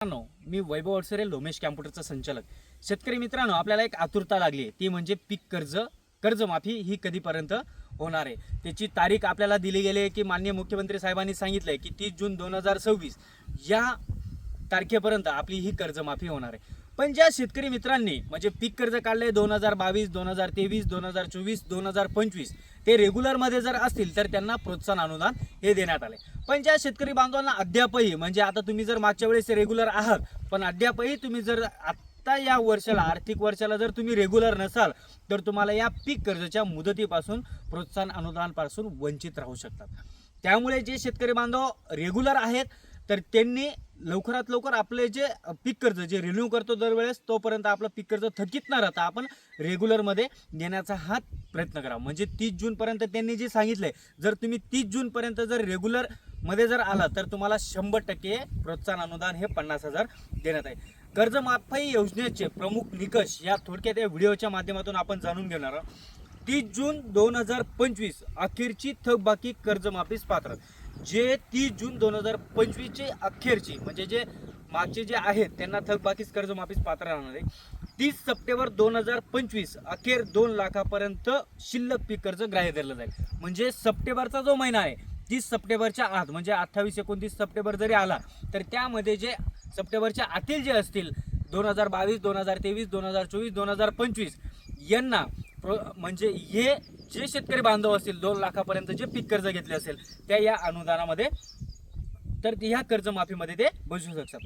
मी वैभव अडसरे लोमेश कॅम्प्युटरचा संचालक. शेतकरी मित्रांनो, आपल्याला एक आतुरता लागली आहे, ती म्हणजे पीक कर्जमाफी ही कधीपर्यंत होणार आहे. त्याची तारीख आपल्याला दिली गेली आहे की माननीय मुख्यमंत्री साहेबांनी सांगितलं आहे की 30 जून 2026 या तारखेपर्यंत आपली ही कर्जमाफी होणार आहे. पण ज्या शेतकरी मित्रांनी म्हणजे पीक कर्ज काढले 2022, 2023, 2024, 2025 ते रेग्युलरमध्ये जर असतील तर त्यांना प्रोत्साहन अनुदान हे देण्यात आले. पण ज्या शेतकरी बांधवांना अद्यापही म्हणजे आता तुम्ही जर मागच्या वेळेस रेग्युलर आहात पण अद्यापही तुम्ही जर आत्ता या वर्षाला आर्थिक वर्षाला जर तुम्ही रेग्युलर नसाल तर तुम्हाला या पीक कर्जाच्या मुदतीपासून प्रोत्साहन अनुदानापासून वंचित राहू शकतात. त्यामुळे जे शेतकरी बांधव रेग्युलर आहेत तर त्यांनी लवकरात लवकर आपले जे पीक कर्ज जे रिन्यू करतो दरवेळेस तोपर्यंत आपलं पीक कर्ज थकीत न राहता आपण रेग्युलरमध्ये देण्याचा हा प्रयत्न करा. म्हणजे 30 जूनपर्यंत त्यांनी जे सांगितलंय, जर तुम्ही 30 जूनपर्यंत जर रेग्युलरमध्ये जर आला तर तुम्हाला 100% प्रोत्साहन अनुदान हे 50,000 देण्यात आहे. कर्जमाफी योजनेचे प्रमुख निकष या थोडक्यात या व्हिडिओच्या माध्यमातून आपण जाणून घेणार आहोत. 30 जून 2025 अखेरची थकबाकी कर्जमाफीस पात्र. जे 30 जून 2025 चे अखेरची म्हणजे जे मागचे जे आहेत त्यांना थकबाकीस कर्जमाफीस पात्र राहणार आहे. 30 सप्टेंबर 2025 अखेर 2 लाखापर्यंत शिल्लक पीक कर्ज ग्राह्य धरलं जाईल. म्हणजे सप्टेंबरचा जो महिना आहे 30 सप्टेंबरच्या आत म्हणजे 28-29 सप्टेंबर जरी आला तर त्यामध्ये जे सप्टेंबरच्या आतील जे असतील 2022, 2023, 2024, 2025 यांना म्हणजे हे जे शेतकरी बांधव असतील 2 लाखापर्यंत जे पीक कर्ज घेतले असेल त्या या अनुदानामध्ये तर ह्या कर्जमाफीमध्ये ते बसू शकतात.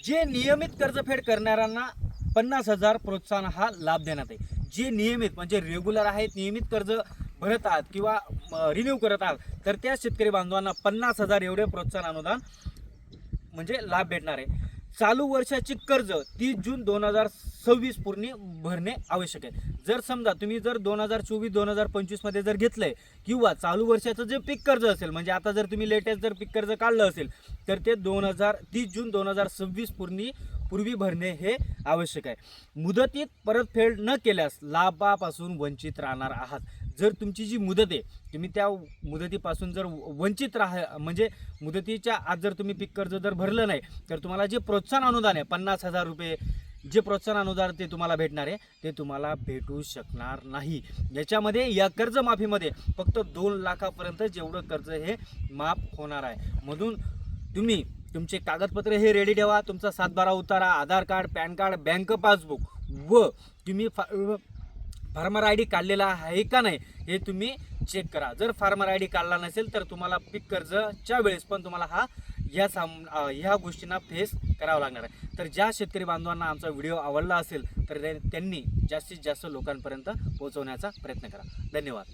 जे नियमित कर्जफेड करणाऱ्यांना 50,000 प्रोत्साहन हा लाभ देण्यात आहे. जे नियमित म्हणजे रेग्युलर आहेत, नियमित कर्ज भरत आहात किंवा रिन्यू करत आहात तर त्या शेतकरी बांधवांना 50,000 एवढे प्रोत्साहन अनुदान म्हणजे लाभ भेटणार आहे. चालू वर्षाची कर्ज 30 जून 2026 पूर्ण भरणे आवश्यक आहे. जर समजा तुम्ही जर 2024-2025 मध्ये जर घेतलंय किंवा चालू वर्षाचं जे पीक कर्ज असेल म्हणजे आता जर तुम्ही लेटेस्ट जर पीक कर्ज काढलं असेल तर ते 30 जून 2026 पूर्वी भरणे हे आवश्यक आहे. मुदतीत परतफेड न केल्यास लाभापासून वंचित राहणार आहात. जर तुमची जी मुदत आहे तुम्ही त्या मुदतीपासून जर वंचित म्हणजे मुदतीच्या आत जर तुम्ही पीक कर्ज जर भरलं नाही तर तुम्हाला जे प्रोत्साहन अनुदान आहे 50,000 रुपये जे प्रोत्साहन अनुदान ते तुम्हाला भेटणार आहे ते तुम्हाला भेटू शकणार नाही. याच्यामध्ये या कर्जमाफीमध्ये फक्त 2 लाखापर्यंत जेवढं कर्ज हे माफ होणार आहे. म्हणून तुम्ही तुमचे कागदपत्र हे रेडी ठेवा. तुमचा 7/12 उतारा, Aadhaar card, PAN card, bank passbook व तुम्ही फार्मर आय डी काढलेला आहे का नाही हे तुम्ही चेक करा. जर फार्मर आय डी काढला नसेल तर तुम्हाला पीक कर्जच्या वेळेस पण तुम्हाला ह्या गोष्टींना फेस करावं लागणार आहे. तर ज्या शेतकरी बांधवांना आमचा व्हिडिओ आवडला असेल तर त्यांनी जास्तीत जास्त लोकांपर्यंत पोहोचवण्याचा प्रयत्न करा. धन्यवाद.